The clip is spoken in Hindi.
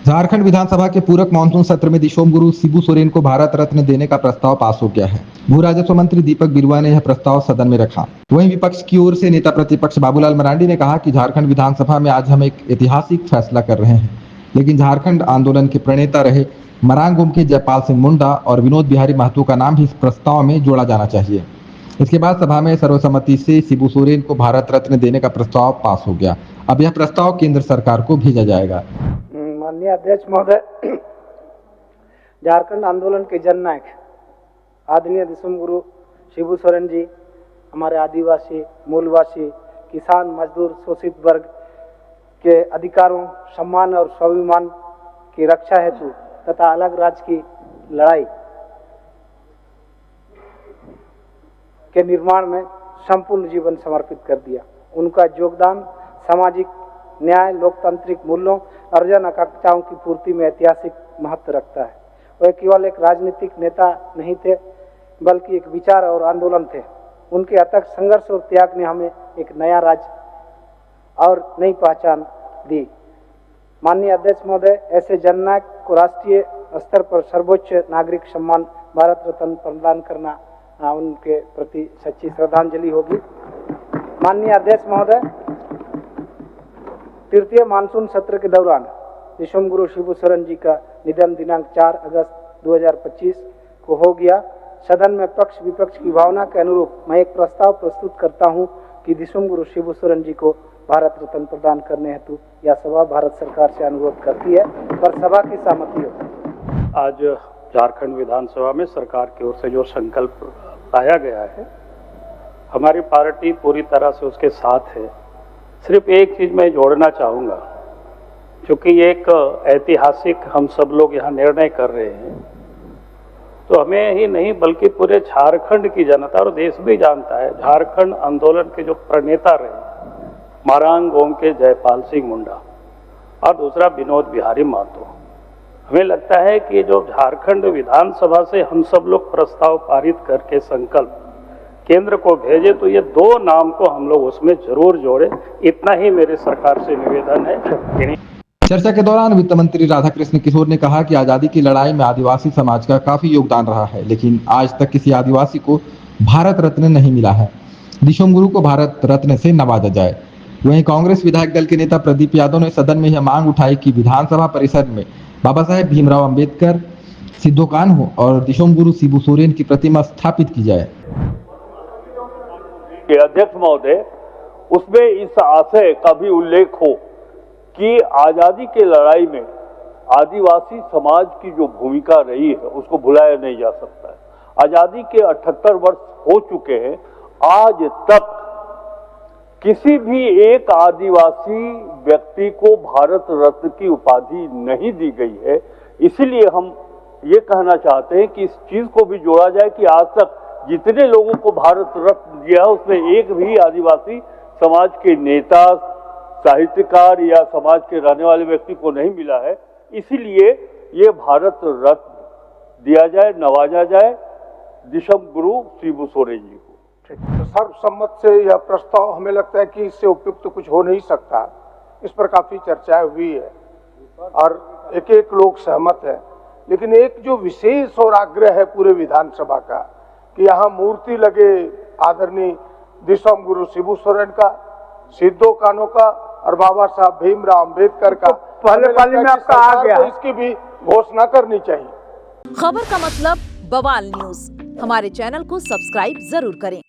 झारखंड विधानसभा के पूरक मानसून सत्र में दिशोम गुरु शिबू सोरेन को भारत रत्न देने का प्रस्ताव पास हो गया है। भू राजस्व मंत्री दीपक बिरुआ ने यह प्रस्ताव सदन में रखा। वहीं विपक्ष की ओर से नेता प्रतिपक्ष बाबूलाल मरांडी ने कहा कि झारखंड विधानसभा में आज हम एक ऐतिहासिक फैसला कर रहे हैं, लेकिन झारखंड आंदोलन के प्रणेता रहे मरांग के जयपाल सिंह मुंडा और विनोद बिहारी महतो का नाम भी इस प्रस्ताव में जोड़ा जाना चाहिए। इसके बाद सभा में सर्वसम्मति से शिबू सोरेन को भारत रत्न देने का प्रस्ताव पास हो गया। अब यह प्रस्ताव केंद्र सरकार को भेजा जाएगा। माननीय अध्यक्ष महोदय, झारखंड आंदोलन के जननायक आदरणीय दिशोम गुरु शिबू सोरेन जी हमारे आदिवासी, मूलवासी, किसान, मजदूर, शोषित वर्ग के अधिकारों, सम्मान और स्वाभिमान की रक्षा हेतु तथा अलग राज्य की लड़ाई के निर्माण में संपूर्ण जीवन समर्पित कर दिया। उनका योगदान सामाजिक न्याय, लोकतांत्रिक मूल्यों और जन आकांक्षाओं की पूर्ति में ऐतिहासिक महत्व रखता है। वे केवल एक राजनीतिक नेता नहीं थे, बल्कि एक विचार और आंदोलन थे। उनके अथक संघर्ष और त्याग ने हमें एक नया राज्य और नई पहचान दी। माननीय अध्यक्ष महोदय, ऐसे जननायक को राष्ट्रीय स्तर पर सर्वोच्च नागरिक सम्मान भारत रत्न प्रदान करना उनके प्रति सच्ची श्रद्धांजलि होगी। माननीय अध्यक्ष महोदय, तृतीय मानसून सत्र के दौरान दिशोम गुरु शिबू सोरेन जी का निधन दिनांक 4 अगस्त 2025 को हो गया। सदन में पक्ष विपक्ष की भावना के अनुरूप मैं एक प्रस्ताव प्रस्तुत करता हूं कि दिशोम गुरु शिबू सोरेन जी को भारत रत्न प्रदान करने हेतु यह सभा भारत सरकार से अनुरोध करती है, पर सभा की सहमति हो। आज झारखंड विधानसभा में सरकार की ओर से जो संकल्प लाया गया है, हमारी पार्टी पूरी तरह से उसके साथ है। सिर्फ एक चीज मैं जोड़ना चाहूँगा, क्योंकि एक ऐतिहासिक हम सब लोग यहाँ निर्णय कर रहे हैं, तो हमें ही नहीं बल्कि पूरे झारखंड की जनता और देश भी जानता है, झारखंड आंदोलन के जो प्रणेता रहे मरांग के जयपाल सिंह मुंडा और दूसरा विनोद बिहारी महतो। हमें लगता है कि जो झारखंड विधानसभा से हम सब लोग प्रस्ताव पारित करके संकल्प केंद्र को भेजे, तो ये दो नाम को हम लोग उसमें जरूर जोड़े। इतना ही मेरे सरकार से निवेदन है। चर्चा के दौरान वित्त मंत्री राधाकृष्ण किशोर ने कहा कि आजादी की लड़ाई में आदिवासी समाज का काफी योगदान रहा है, लेकिन आज तक किसी आदिवासी को भारत रत्न नहीं मिला है। दिशोम गुरु को भारत रत्न से नवाजा जाए। वहीं कांग्रेस विधायक दल के नेता प्रदीप यादव ने सदन में यह मांग उठाई कि विधानसभा परिसर में बाबा साहेब भीमराव अंबेडकर, सिद्धो कान्हू और दिशोम गुरु शिबू सोरेन की प्रतिमा स्थापित की जाए। अध्यक्ष महोदय, उसमें इस आशय का भी उल्लेख हो कि आजादी के लड़ाई में आदिवासी समाज की जो भूमिका रही है उसको भुलाया नहीं जा सकता है। आजादी के 78 वर्ष हो चुके हैं, आज तक किसी भी एक आदिवासी व्यक्ति को भारत रत्न की उपाधि नहीं दी गई है। इसलिए हम ये कहना चाहते हैं कि इस चीज को भी जोड़ा जाए कि आज तक जितने लोगों को भारत रत्न दिया है उसमें एक भी आदिवासी समाज के नेता, साहित्यकार या समाज के रहने वाले व्यक्ति को नहीं मिला है। इसीलिए ये भारत रत्न दिया जाए, नवाजा जाए दिशोम गुरु शिबू सोरेन जी को। तो सर्वसम्मत से यह प्रस्ताव हमें लगता है कि इससे उपयुक्त तो कुछ हो नहीं सकता। इस पर काफी चर्चाएं हुई है और एक एक लोग सहमत है, लेकिन एक जो विशेष और आग्रह है पूरे विधानसभा का कि यहाँ मूर्ति लगे आदरणीय दिशोम गुरु शिबू सोरेन का, सिद्धो कान्हू का और बाबा साहब भीमराव अंबेडकर का। पहले पाली में आपका आ गया, इसकी भी घोषणा करनी चाहिए। खबर का मतलब बवाल न्यूज, हमारे चैनल को सब्सक्राइब जरूर करें।